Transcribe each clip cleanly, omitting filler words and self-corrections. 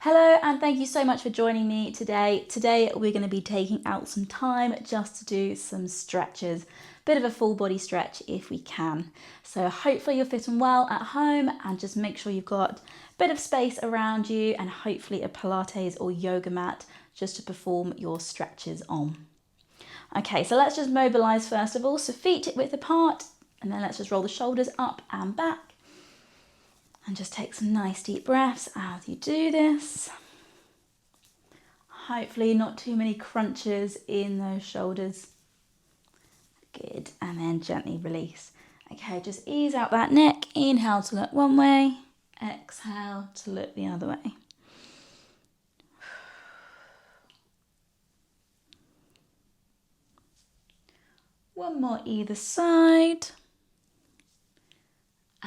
Hello and thank you so much for joining me today. Today we're going to be taking out some time just to do some stretches. Bit of a full body stretch if we can. So hopefully you're fitting well at home and just make sure you've got a bit of space around you and hopefully a Pilates or yoga mat just to perform your stretches on. Okay, so let's just mobilize first of all. So feet width apart and then let's just roll the shoulders up and back. And just take some nice deep breaths as you do this. Hopefully not too many crunches in those shoulders. Good, and then gently release. Okay, just ease out that neck. Inhale to look one way, exhale to look the other way. One more either side.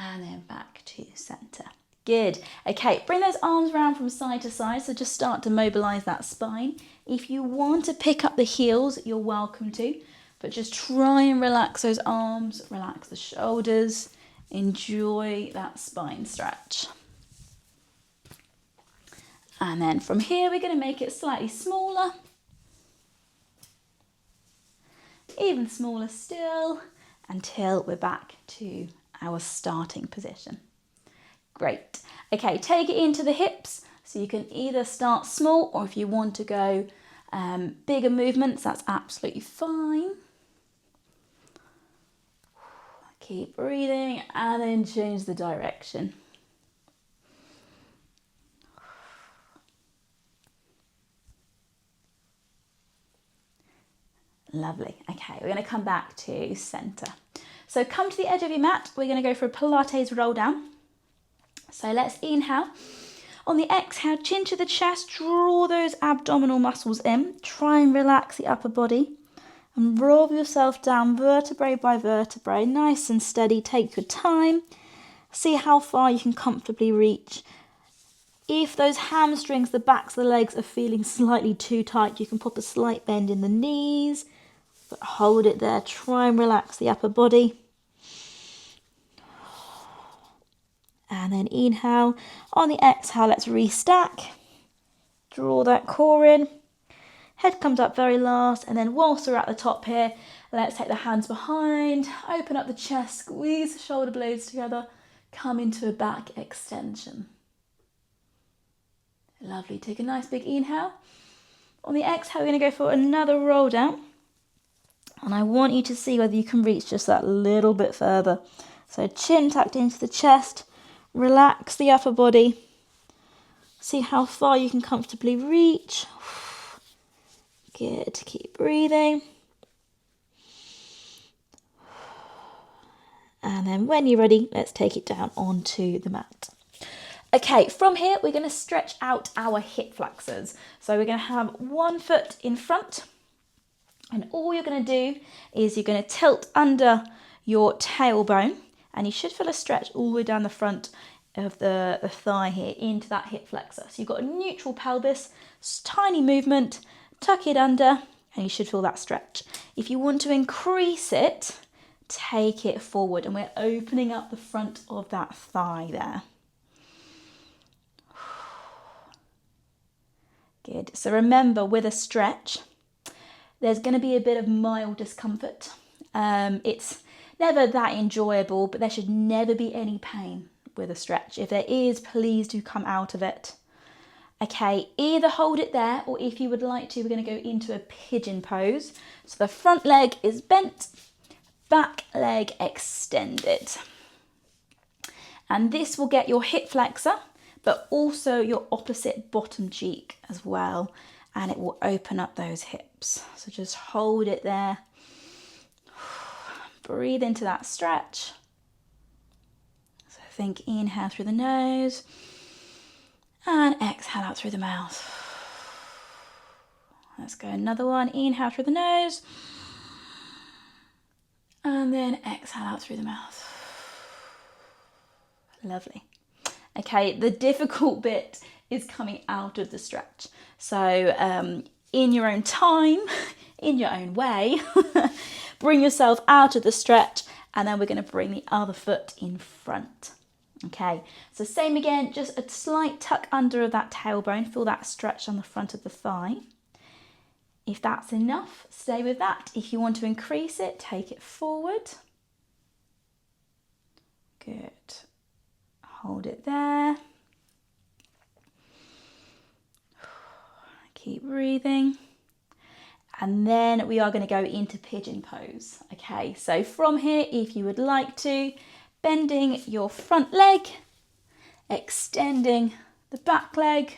And then back to center. Good. Okay, bring those arms around from side to side. So just start to mobilize that spine. If you want to pick up the heels, you're welcome to. But just try and relax those arms, relax the shoulders. Enjoy that spine stretch. And then from here, we're going to make it slightly smaller. Even smaller still until we're back to our starting position. Great. Okay, take it into the hips. So you can either start small or if you want to go bigger movements, that's absolutely fine. Keep breathing and then change the direction. Lovely. Okay, we're going to come back to center. So come to the edge of your mat. We're going to go for a Pilates roll down. So let's inhale. On the exhale, chin to the chest, draw those abdominal muscles in. Try and relax the upper body and roll yourself down vertebrae by vertebrae. Nice and steady. Take your time. See how far you can comfortably reach. If those hamstrings, the backs of the legs are feeling slightly too tight, you can pop a slight bend in the knees. But hold it there. Try and relax the upper body. And then inhale. On the exhale, let's restack. Draw that core in. Head comes up very last. And then whilst we're at the top here, let's take the hands behind. Open up the chest. Squeeze the shoulder blades together. Come into a back extension. Lovely. Take a nice big inhale. On the exhale, we're going to go for another roll down. And I want you to see whether you can reach just that little bit further. So chin tucked into the chest. Relax the upper body. See how far you can comfortably reach. Good. Keep breathing. And then when you're ready, let's take it down onto the mat. Okay, from here, we're going to stretch out our hip flexors. So we're going to have one foot in front. And all you're going to do is you're going to tilt under your tailbone and you should feel a stretch all the way down the front of the thigh here into that hip flexor. So you've got a neutral pelvis, tiny movement, tuck it under and you should feel that stretch. If you want to increase it, take it forward and we're opening up the front of that thigh there. Good. So remember with a stretch, there's going to be a bit of mild discomfort. It's never that enjoyable, but there should never be any pain with a stretch. If there is, please do come out of it. Okay, either hold it there, or if you would like to, we're going to go into a pigeon pose. So the front leg is bent, back leg extended. And this will get your hip flexor, but also your opposite bottom cheek as well. And it will open up those hips. So just hold it there. Breathe into that stretch. So think inhale through the nose and exhale out through the mouth. Let's go another one. Inhale through the nose and then exhale out through the mouth. Lovely. Okay, the difficult bit is coming out of the stretch. So in your own time, in your own way, bring yourself out of the stretch and then we're going to bring the other foot in front. Okay, so same again, just a slight tuck under of that tailbone, feel that stretch on the front of the thigh. If that's enough, stay with that. If you want to increase it, take it forward. Good. Hold it there. Keep breathing. And then we are going to go into pigeon pose. Okay, so from here, if you would like to, bending your front leg, extending the back leg,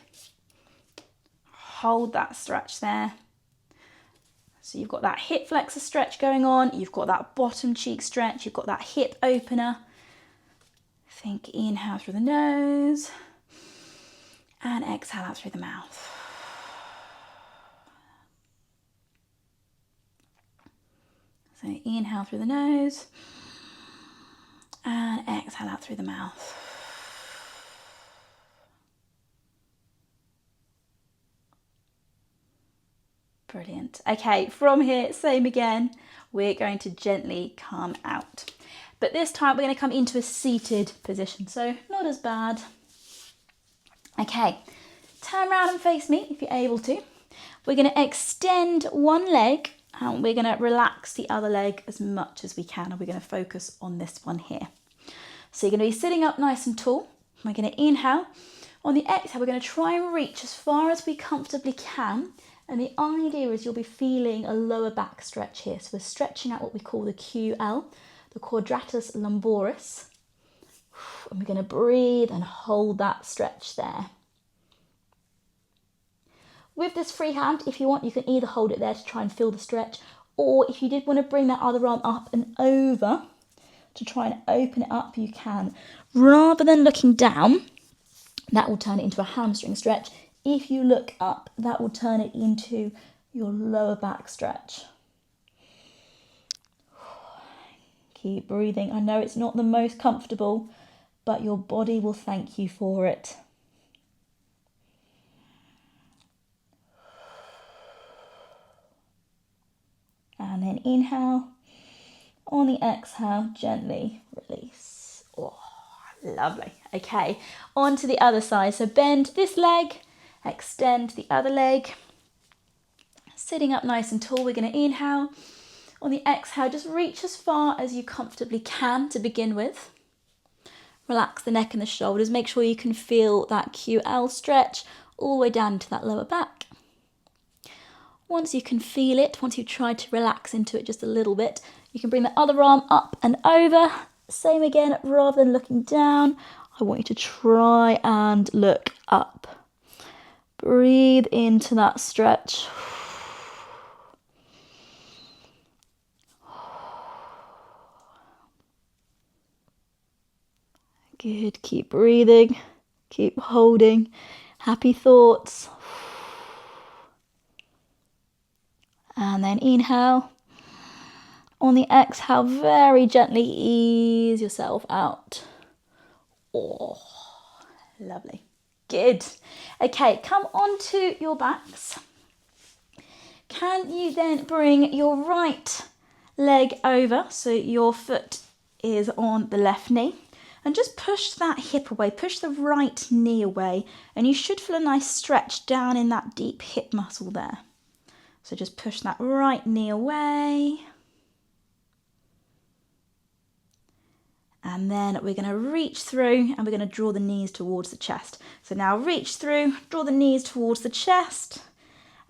hold that stretch there. So you've got that hip flexor stretch going on, you've got that bottom cheek stretch, you've got that hip opener. Think inhale through the nose and exhale out through the mouth. So inhale through the nose and exhale out through the mouth. Brilliant. Okay, from here, same again. We're going to gently come out. But this time we're going to come into a seated position, so not as bad. Okay, turn around and face me if you're able to. We're going to extend one leg and we're going to relax the other leg as much as we can, and we're going to focus on this one here. So you're going to be sitting up nice and tall. We're going to inhale. On the exhale, we're going to try and reach as far as we comfortably can. And the idea is you'll be feeling a lower back stretch here. So we're stretching out what we call the QL, the quadratus lumboris. And we're going to breathe and hold that stretch there. With this free hand, if you want, you can either hold it there to try and feel the stretch, or if you did want to bring that other arm up and over to try and open it up, you can. Rather than looking down, that will turn it into a hamstring stretch. If you look up, that will turn it into your lower back stretch. Keep breathing. I know it's not the most comfortable, but your body will thank you for it. And then inhale. On the exhale, gently release. Oh, lovely. Okay, on to the other side. So bend this leg, extend the other leg. Sitting up nice and tall, we're going to inhale. On the exhale, just reach as far as you comfortably can to begin with. Relax the neck and the shoulders. Make sure you can feel that QL stretch all the way down to that lower back. Once you can feel it, once you've tried to relax into it just a little bit, you can bring the other arm up and over. Same again, rather than looking down, I want you to try and look up. Breathe into that stretch. Good, keep breathing, keep holding. Happy thoughts. And then inhale. On the exhale, very gently ease yourself out. Oh, lovely. Good. Okay, come onto your backs. Can you then bring your right leg over so your foot is on the left knee? And just push that hip away, push the right knee away, and you should feel a nice stretch down in that deep hip muscle there. So just push that right knee away. And then we're going to reach through and we're going to draw the knees towards the chest. So now reach through, draw the knees towards the chest,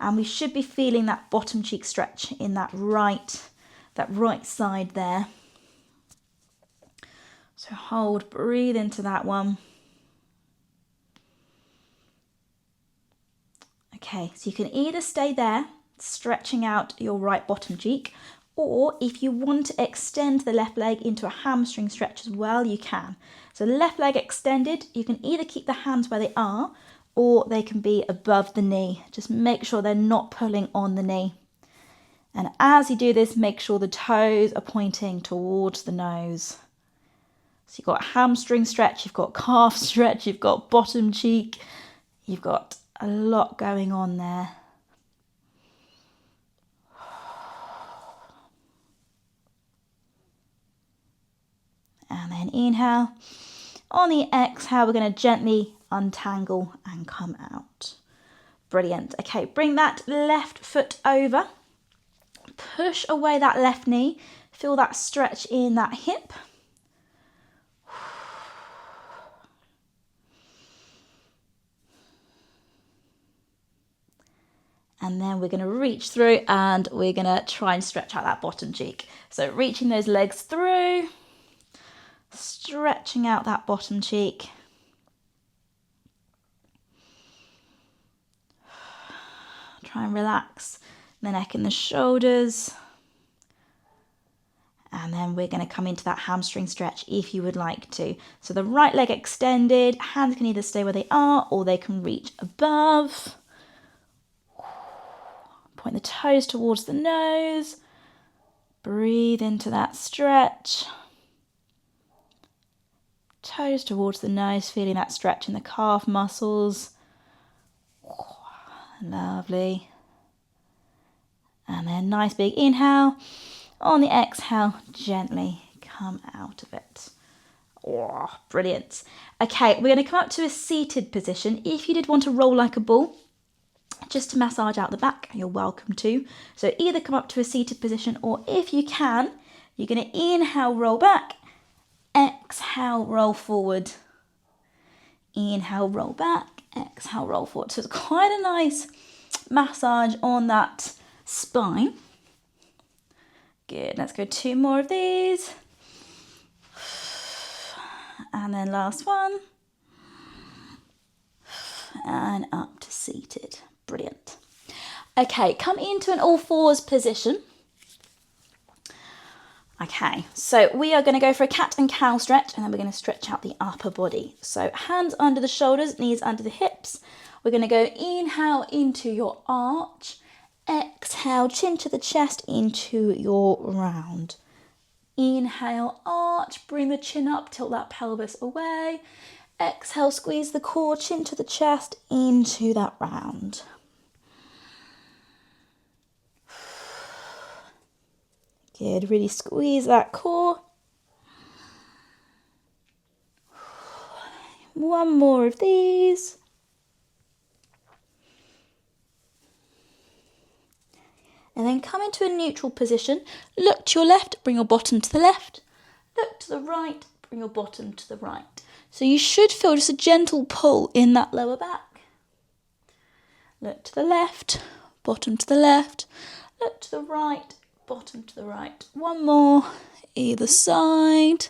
and we should be feeling that bottom cheek stretch in that right side there. So hold, breathe into that one. Okay, so you can either stay there, stretching out your right bottom cheek, or if you want to extend the left leg into a hamstring stretch as well, you can. So left leg extended, you can either keep the hands where they are, or they can be above the knee. Just make sure they're not pulling on the knee. And as you do this, make sure the toes are pointing towards the nose. So you've got hamstring stretch, you've got calf stretch, you've got bottom cheek, you've got a lot going on there. And then inhale. On the exhale, we're going to gently untangle and come out. Brilliant. Okay, bring that left foot over. Push away that left knee. Feel that stretch in that hip. And then we're going to reach through and we're going to try and stretch out that bottom cheek. So reaching those legs through, stretching out that bottom cheek. Try and relax the neck and the shoulders. And then we're going to come into that hamstring stretch if you would like to. So the right leg extended, hands can either stay where they are or they can reach above. Point the toes towards the nose. Breathe into that stretch. Toes towards the nose, feeling that stretch in the calf muscles. Lovely. And then nice big inhale. On the exhale, gently come out of it. Oh, brilliant. Okay, we're going to come up to a seated position. If you did want to roll like a ball, just to massage out the back, you're welcome to. So either come up to a seated position, or if you can, you're going to inhale, roll back, exhale, roll forward. Inhale, roll back, exhale, roll forward. So it's quite a nice massage on that spine. Good, let's go 2 more of these. And then last one. And up to seated. Brilliant. Okay, come into an all fours position. Okay, so we are going to go for a cat and cow stretch, and then we're going to stretch out the upper body. So hands under the shoulders, knees under the hips. We're going to go inhale into your arch. Exhale, chin to the chest into your round. Inhale, arch, bring the chin up, tilt that pelvis away. Exhale, squeeze the core, chin to the chest, into that round. Good, really squeeze that core. One more of these. And then come into a neutral position. Look to your left, bring your bottom to the left. Look to the right, bring your bottom to the right. So you should feel just a gentle pull in that lower back. Look to the left, bottom to the left. Look to the right, bottom to the right. One more, either side.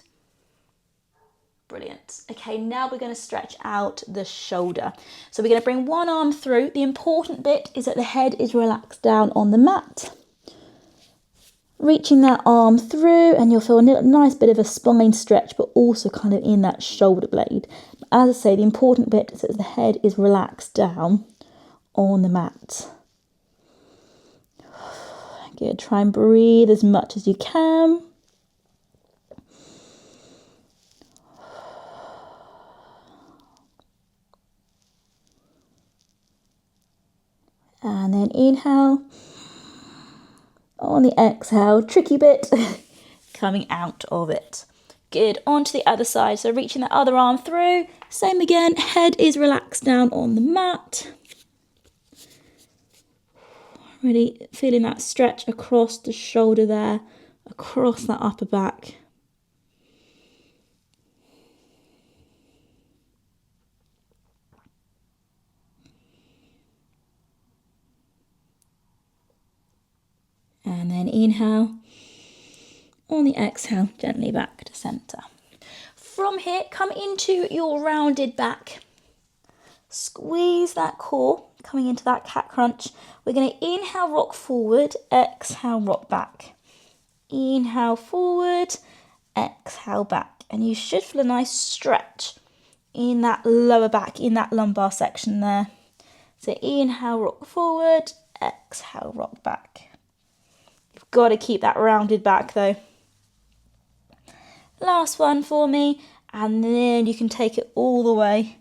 Brilliant. Okay, now we're going to stretch out the shoulder. So we're going to bring one arm through. The important bit is that the head is relaxed down on the mat. Reaching that arm through, and you'll feel a nice bit of a spine stretch, but also kind of in that shoulder blade. As I say, the important bit is that the head is relaxed down on the mat. Good. Try and breathe as much as you can. And then inhale. On the exhale, tricky bit, coming out of it. Good, onto the other side. So reaching the other arm through. Same again, head is relaxed down on the mat. Really feeling that stretch across the shoulder there, across that upper back. And then inhale. On the exhale, gently back to centre. From here, come into your rounded back. Squeeze that core, coming into that cat crunch. We're going to inhale, rock forward, exhale, rock back. Inhale forward, exhale back. And you should feel a nice stretch in that lower back, in that lumbar section there. So inhale, rock forward, exhale, rock back. You've got to keep that rounded back though. Last one for me, and then you can take it all the way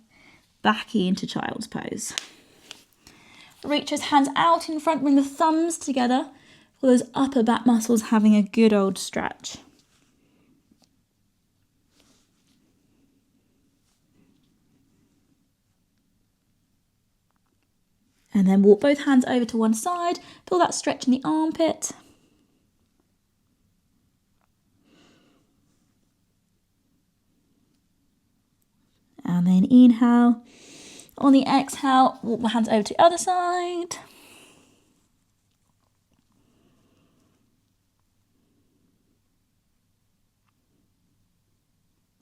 back into child's pose. Reach those hands out in front, bring the thumbs together for those upper back muscles having a good old stretch. And then walk both hands over to one side. Feel that stretch in the armpit. And then inhale. On the exhale, walk the hands over to the other side.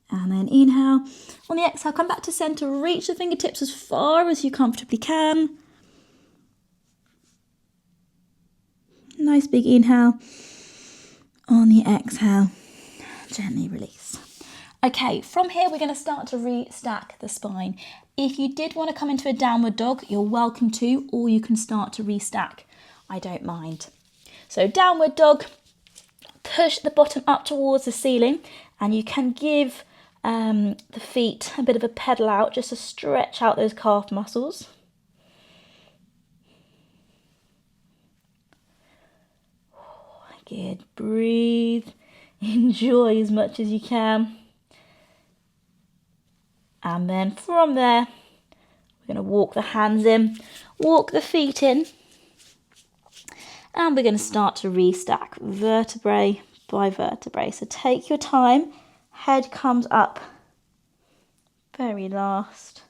And then inhale. On the exhale, come back to center. Reach the fingertips as far as you comfortably can. Nice big inhale. On the exhale, gently release. Okay, from here we're going to start to restack the spine. If you did want to come into a downward dog, you're welcome to, or you can start to restack. I don't mind. So downward dog, push the bottom up towards the ceiling, and you can give the feet a bit of a pedal out just to stretch out those calf muscles. Good, breathe, enjoy as much as you can. And then from there, we're going to walk the hands in, walk the feet in, and we're going to start to restack vertebrae by vertebrae. So take your time, head comes up very last.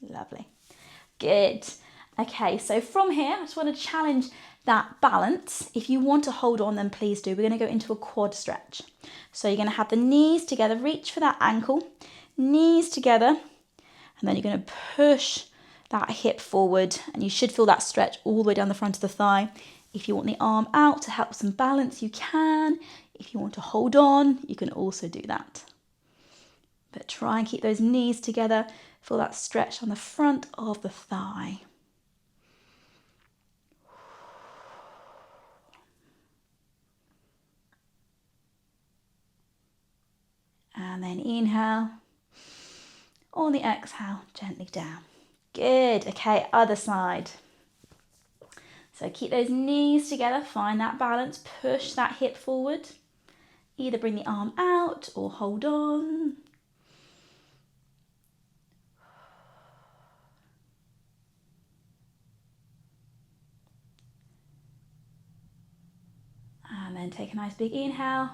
Lovely. Good. Okay, so from here, I just want to challenge that balance. If you want to hold on, then please do. We're going to go into a quad stretch. So you're going to have the knees together, reach for that ankle, knees together, and then you're going to push that hip forward, and you should feel that stretch all the way down the front of the thigh. If you want the arm out to help some balance, you can. If you want to hold on, you can also do that. But try and keep those knees together. Feel that stretch on the front of the thigh. And then inhale. On the exhale, gently down. Good. Okay, other side. So keep those knees together, find that balance, push that hip forward. Either bring the arm out or hold on. And then take a nice big inhale.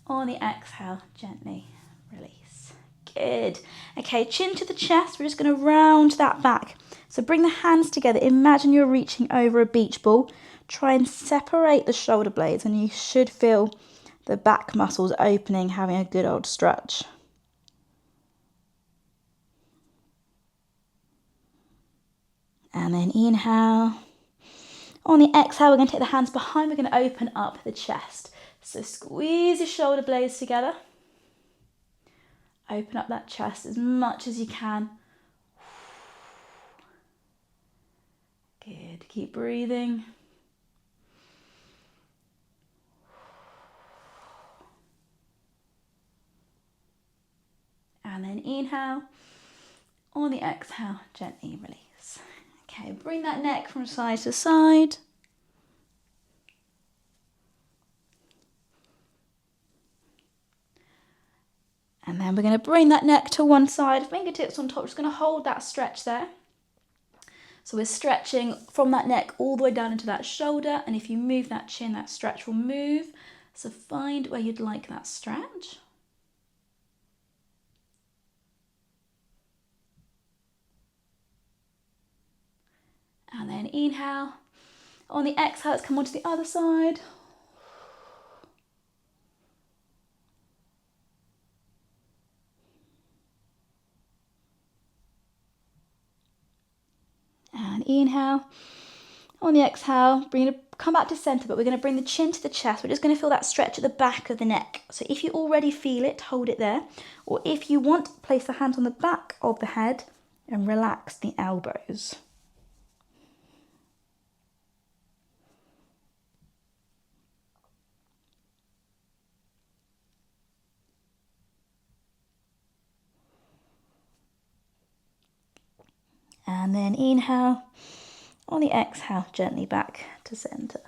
On the exhale, gently release. Good. Okay, chin to the chest. We're just going to round that back. So bring the hands together. Imagine you're reaching over a beach ball. Try and separate the shoulder blades, and you should feel the back muscles opening, having a good old stretch. And then inhale. On the exhale, we're going to take the hands behind. We're going to open up the chest. So squeeze your shoulder blades together. Open up that chest as much as you can. Good. Keep breathing. And then inhale. On the exhale, gently release. Okay, bring that neck from side to side. And then we're going to bring that neck to one side, fingertips on top. Just going to hold that stretch there. So we're stretching from that neck all the way down into that shoulder. And if you move that chin, that stretch will move. So find where you'd like that stretch. And then inhale. On the exhale, let's come onto the other side. And inhale. On the exhale, come back to center, but we're going to bring the chin to the chest. We're just going to feel that stretch at the back of the neck. So if you already feel it, hold it there. Or if you want, place the hands on the back of the head and relax the elbows. And then inhale. On the exhale, gently back to center.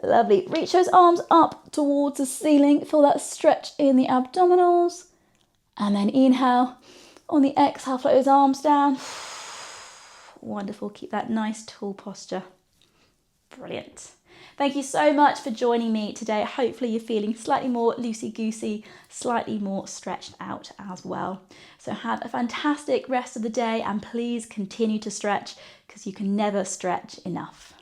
Lovely. Reach those arms up towards the ceiling. Feel that stretch in the abdominals. And then inhale. On the exhale, float those arms down. Wonderful, keep that nice tall posture. Brilliant. Thank you so much for joining me today. Hopefully you're feeling slightly more loosey-goosey, slightly more stretched out as well. So have a fantastic rest of the day and please continue to stretch because you can never stretch enough.